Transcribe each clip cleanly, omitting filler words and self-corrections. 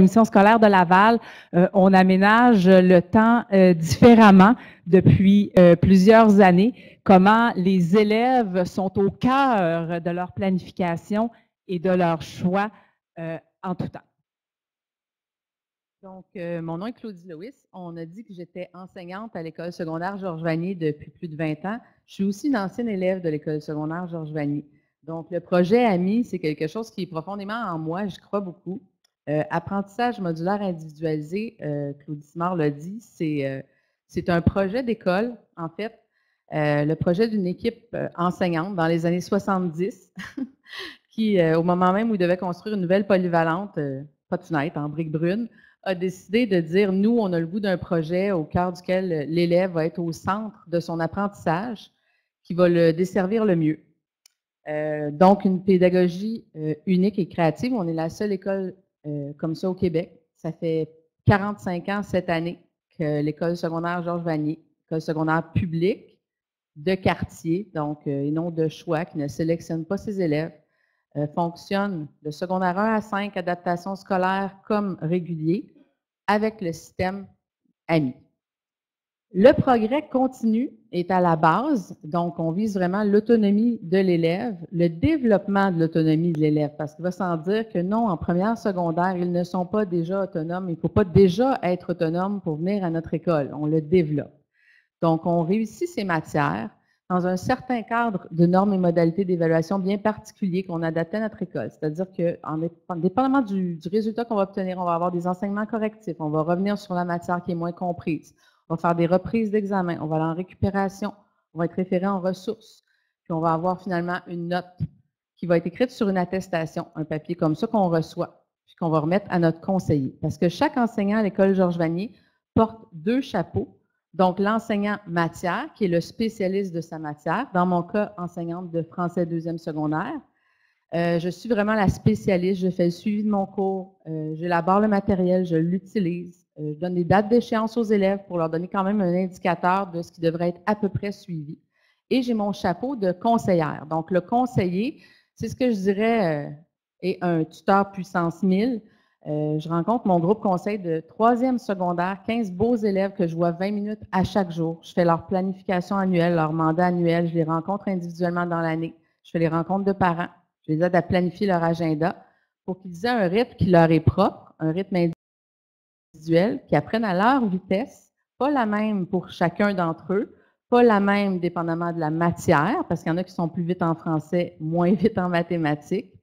commission scolaire de Laval, on aménage le temps différemment depuis plusieurs années. Comment les élèves sont au cœur de leur planification et de leur choix en tout temps. Donc, mon nom est Claudie Lewis. On a dit que j'étais enseignante à l'école secondaire Georges Vanier depuis plus de 20 ans. Je suis aussi une ancienne élève de l'école secondaire Georges Vanier. Donc, le projet AMI, c'est quelque chose qui est profondément en moi, j'y crois beaucoup. Apprentissage modulaire individualisé, Claudie Simard l'a dit, c'est un projet d'école, en fait, le projet d'une équipe enseignante dans les années 70 qui, au moment même où il devait construire une nouvelle polyvalente, pas de fenêtre, en briques brunes, a décidé de dire, nous, on a le goût d'un projet au cœur duquel l'élève va être au centre de son apprentissage, qui va le desservir le mieux. Donc, une pédagogie unique et créative. On est la seule école comme ça au Québec. Ça fait 45 ans cette année que l'école secondaire Georges Vanier, école secondaire publique de quartier, donc et non de choix, qui ne sélectionne pas ses élèves, fonctionne de secondaire 1 à 5, adaptation scolaire comme régulier, avec le système AMI. Le progrès continu est à la base, donc on vise vraiment l'autonomie de l'élève, le développement de l'autonomie de l'élève, parce qu'il va sans dire que non, en première secondaire, ils ne sont pas déjà autonomes. Il ne faut pas déjà être autonome pour venir à notre école, on le développe. Donc, on réussit ces matières dans un certain cadre de normes et modalités d'évaluation bien particuliers qu'on adapte à notre école. C'est-à-dire qu'en dépendamment du résultat qu'on va obtenir, on va avoir des enseignements correctifs, on va revenir sur la matière qui est moins comprise, on va faire des reprises d'examen, on va aller en récupération, on va être référé en ressources, puis on va avoir finalement une note qui va être écrite sur une attestation, un papier comme ça qu'on reçoit, puis qu'on va remettre à notre conseiller. Parce que chaque enseignant à l'école Georges Vanier porte 2 chapeaux. Donc, l'enseignant matière, qui est le spécialiste de sa matière, dans mon cas, enseignante de français deuxième secondaire. Je suis vraiment la spécialiste, je fais le suivi de mon cours, j'élabore le matériel, je l'utilise, je donne des dates d'échéance aux élèves pour leur donner quand même un indicateur de ce qui devrait être à peu près suivi. Et j'ai mon chapeau de conseillère. Donc, le conseiller, c'est ce que je dirais est un tuteur puissance 1000. Je rencontre mon groupe conseil de 3e secondaire, 15 beaux élèves que je vois 20 minutes à chaque jour. Je fais leur planification annuelle, leur mandat annuel, je les rencontre individuellement dans l'année. Je fais les rencontres de parents, je les aide à planifier leur agenda pour qu'ils aient un rythme qui leur est propre, un rythme individuel, qui apprennent à leur vitesse, pas la même pour chacun d'entre eux, pas la même dépendamment de la matière, parce qu'il y en a qui sont plus vite en français, moins vite en mathématiques,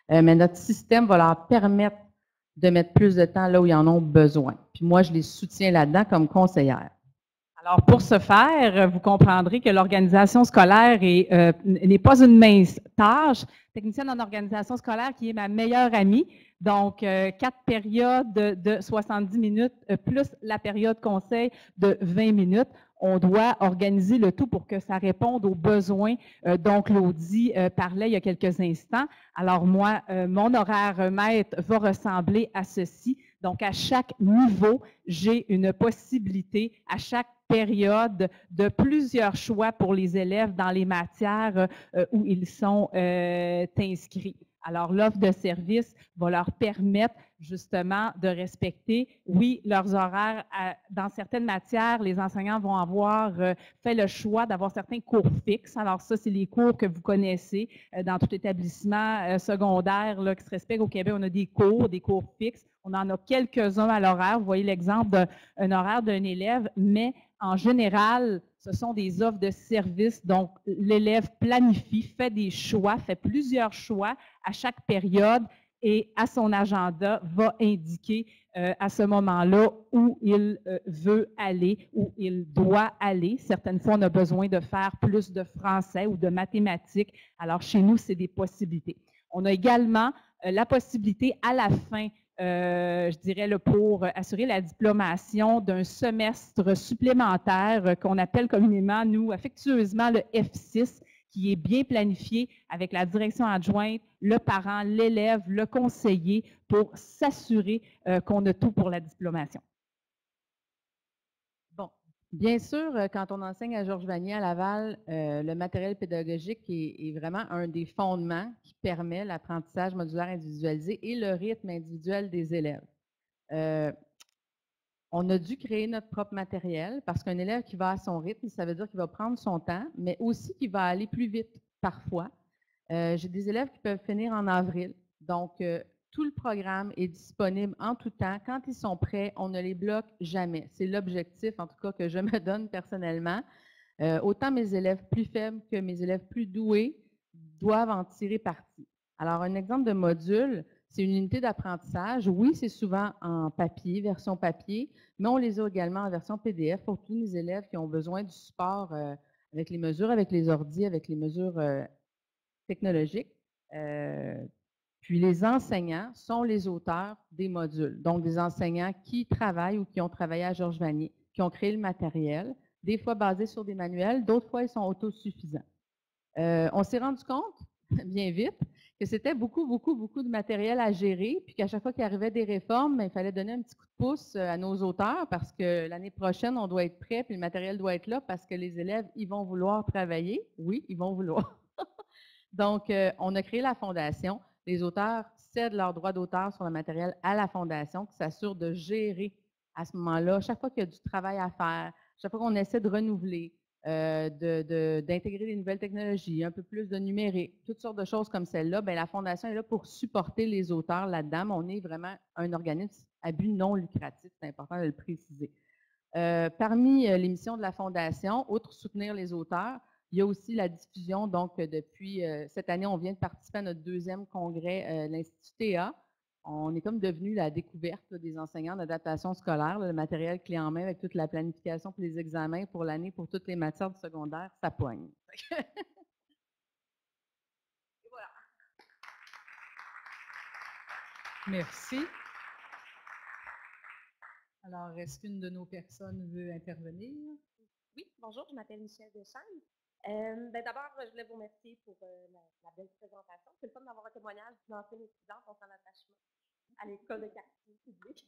mais notre système va leur permettre de mettre plus de temps là où ils en ont besoin. Puis moi, je les soutiens là-dedans comme conseillère. Alors, pour ce faire, vous comprendrez que l'organisation scolaire n'est pas une mince tâche. Technicienne en organisation scolaire qui est ma meilleure amie. Donc, 4 périodes de 70 minutes, plus la période conseil de 20 minutes. On doit organiser le tout pour que ça réponde aux besoins dont Claudie parlait il y a quelques instants. Alors, moi, mon horaire maître va ressembler à ceci. Donc, à chaque niveau, j'ai une possibilité, à chaque période, de plusieurs choix pour les élèves dans les matières où ils sont inscrits. Alors, l'offre de service va leur permettre justement de respecter, oui, leurs horaires. Dans certaines matières, les enseignants vont avoir fait le choix d'avoir certains cours fixes. Alors, ça, c'est les cours que vous connaissez dans tout établissement secondaire là, qui se respecte au Québec. On a des cours fixes. On en a quelques-uns à l'horaire. Vous voyez l'exemple d'un horaire d'un élève, mais en général, ce sont des offres de services. Donc, l'élève planifie, fait des choix, fait plusieurs choix à chaque période et à son agenda va indiquer à ce moment-là où il veut aller, où il doit aller. Certaines fois, on a besoin de faire plus de français ou de mathématiques. Alors, chez nous, c'est des possibilités. On a également la possibilité à la fin je dirais, là, pour assurer la diplomation d'un semestre supplémentaire qu'on appelle communément, nous, affectueusement, le F6, qui est bien planifié avec la direction adjointe, le parent, l'élève, le conseiller, pour s'assurer qu'on a tout pour la diplomation. Bon, bien sûr, quand on enseigne à Georges Vanier à Laval, le matériel pédagogique est vraiment un des fondements qui permet l'apprentissage modulaire individualisé et le rythme individuel des élèves. On a dû créer notre propre matériel parce qu'un élève qui va à son rythme, ça veut dire qu'il va prendre son temps, mais aussi qu'il va aller plus vite parfois. J'ai des élèves qui peuvent finir en avril. Donc, tout le programme est disponible en tout temps. Quand ils sont prêts, on ne les bloque jamais. C'est l'objectif, en tout cas, que je me donne personnellement. Autant mes élèves plus faibles que mes élèves plus doués doivent en tirer parti. Alors, un exemple de module, c'est une unité d'apprentissage. Oui, c'est souvent en papier, version papier, mais on les a également en version PDF pour tous les élèves qui ont besoin du support avec les mesures, avec les ordis, avec les mesures technologiques. Puis les enseignants sont les auteurs des modules, donc des enseignants qui travaillent ou qui ont travaillé à Georges Vanier, qui ont créé le matériel, des fois basés sur des manuels, d'autres fois ils sont autosuffisants. On s'est rendu compte, bien vite, que c'était beaucoup de matériel à gérer, puis qu'à chaque fois qu'il arrivait des réformes, il fallait donner un petit coup de pouce à nos auteurs parce que l'année prochaine, on doit être prêt, puis le matériel doit être là parce que les élèves, ils vont vouloir travailler. Oui, ils vont vouloir. Donc, on a créé la fondation. Les auteurs cèdent leurs droits d'auteur sur le matériel à la fondation qui s'assure de gérer à ce moment-là, chaque fois qu'il y a du travail à faire, chaque fois qu'on essaie de renouveler, d'intégrer des nouvelles technologies, un peu plus de numérique, toutes sortes de choses comme celle-là, bien, la Fondation est là pour supporter les auteurs là-dedans. On est vraiment un organisme à but non lucratif, c'est important de le préciser. Parmi les missions de la Fondation, outre soutenir les auteurs, il y a aussi la diffusion. Donc, depuis cette année, on vient de participer à notre deuxième congrès, l'Institut TA. On est comme devenu la découverte des enseignants d'adaptation scolaire, le matériel clé en main avec toute la planification pour les examens pour l'année pour toutes les matières du secondaire, ça poigne. Voilà. Merci. Alors, est-ce qu'une de nos personnes veut intervenir? Oui, bonjour, je m'appelle Michel Deschamps. D'abord, je voulais vous remercier pour la belle présentation. C'est le fun d'avoir un témoignage d'une ancienne étudiante en son attachement à l'école de quartier public.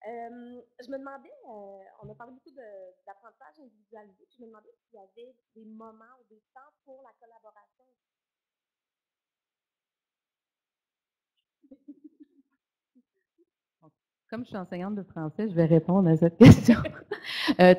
Je me demandais, on a parlé beaucoup d'apprentissage individualisé, puis je me demandais s'il y avait des moments ou des temps pour la collaboration. Comme je suis enseignante de français, je vais répondre à cette question.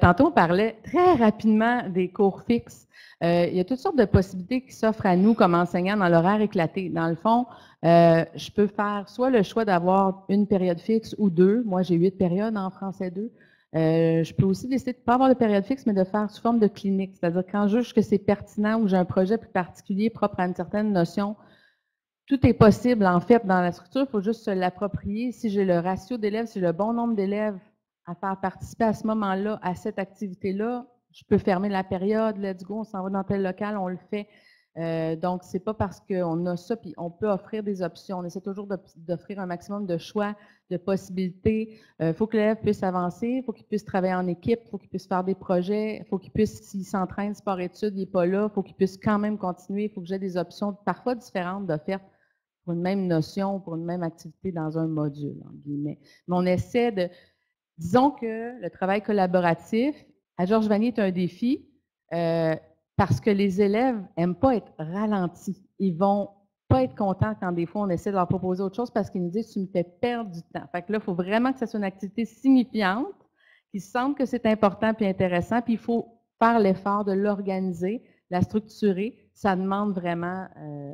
Tantôt, on parlait très rapidement des cours fixes. Il y a toutes sortes de possibilités qui s'offrent à nous comme enseignants dans l'horaire éclaté. Dans le fond, je peux faire soit le choix d'avoir une période fixe ou deux. Moi, j'ai 8 périodes en français 2. Je peux aussi décider de ne pas avoir de période fixe, mais de faire sous forme de clinique. C'est-à-dire quand je juge que c'est pertinent ou j'ai un projet plus particulier propre à une certaine notion, tout est possible, en fait, dans la structure. Il faut juste se l'approprier. Si j'ai le ratio d'élèves, si j'ai le bon nombre d'élèves à faire participer à ce moment-là, à cette activité-là, je peux fermer la période, let's go, on s'en va dans tel local, on le fait. Donc, c'est pas parce qu'on a ça, puis on peut offrir des options. On essaie toujours d'offrir un maximum de choix, de possibilités. Il faut que l'élève puisse avancer, il faut qu'il puisse travailler en équipe, il faut qu'il puisse faire des projets, il faut qu'il puisse, s'il s'entraîne sport-études, il n'est pas là, il faut qu'il puisse quand même continuer, il faut que j'ai des options parfois différentes d'offertes pour une même notion, pour une même activité dans un module, en guillemets. Mais on essaie de... Disons que le travail collaboratif à Georges Vanier est un défi parce que les élèves n'aiment pas être ralentis. Ils vont pas être contents quand des fois on essaie de leur proposer autre chose parce qu'ils nous disent « tu me fais perdre du temps ». Fait que là, il faut vraiment que ce soit une activité signifiante, qu'ils sentent que c'est important puis intéressant, puis il faut faire l'effort de l'organiser, la structurer. Ça demande vraiment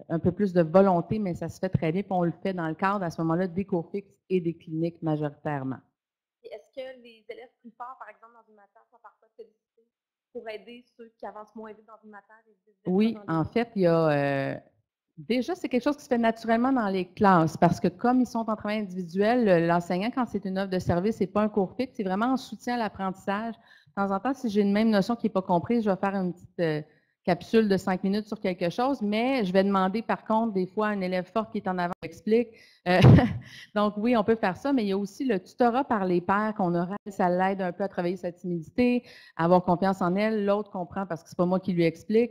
un peu plus de volonté, mais ça se fait très bien, puis on le fait dans le cadre, à ce moment-là, des cours fixes et des cliniques majoritairement. Est-ce que les élèves plus forts, par exemple, dans une matière, sont parfois sollicités pour aider ceux qui avancent moins vite dans une matière? Oui, en fait, il y a... déjà, c'est quelque chose qui se fait naturellement dans les classes parce que comme ils sont en travail individuel, l'enseignant, quand c'est une offre de service, c'est pas un cours fixe, c'est vraiment en soutien à l'apprentissage. De temps en temps, si j'ai une même notion qui n'est pas comprise, je vais faire une petite capsule de 5 minutes sur quelque chose, mais je vais demander par contre des fois à un élève fort qui est en avant explique. Donc oui, on peut faire ça, mais il y a aussi le tutorat par les pairs qu'on aura. Ça l'aide un peu à travailler sa timidité, à avoir confiance en elle. L'autre comprend parce que c'est pas moi qui lui explique.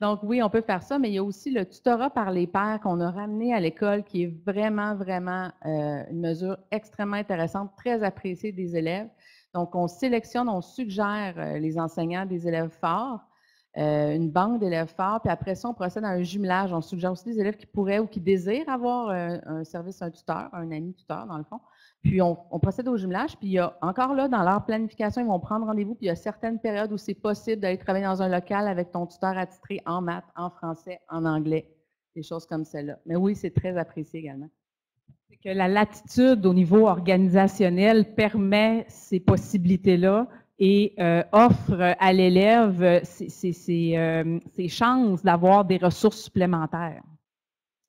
Donc oui, on peut faire ça, mais il y a aussi le tutorat par les pairs qu'on a ramené à l'école qui est vraiment une mesure extrêmement intéressante, très appréciée des élèves. Donc on sélectionne, on suggère les enseignants des élèves forts. une banque d'élèves forts, puis après ça, on procède à un jumelage. On suggère aussi des élèves qui pourraient ou qui désirent avoir un service, un tuteur, un ami tuteur, dans le fond. Puis on procède au jumelage, puis il y a encore là, dans leur planification, ils vont prendre rendez-vous, puis il y a certaines périodes où c'est possible d'aller travailler dans un local avec ton tuteur attitré en maths, en français, en anglais, des choses comme celle-là. Mais oui, c'est très apprécié également. C'est que la latitude au niveau organisationnel permet ces possibilités-là et offre à l'élève ses chances d'avoir des ressources supplémentaires.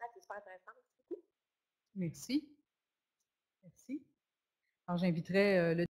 Ah, c'est super intéressant. Merci. Merci. Alors, j'inviterais le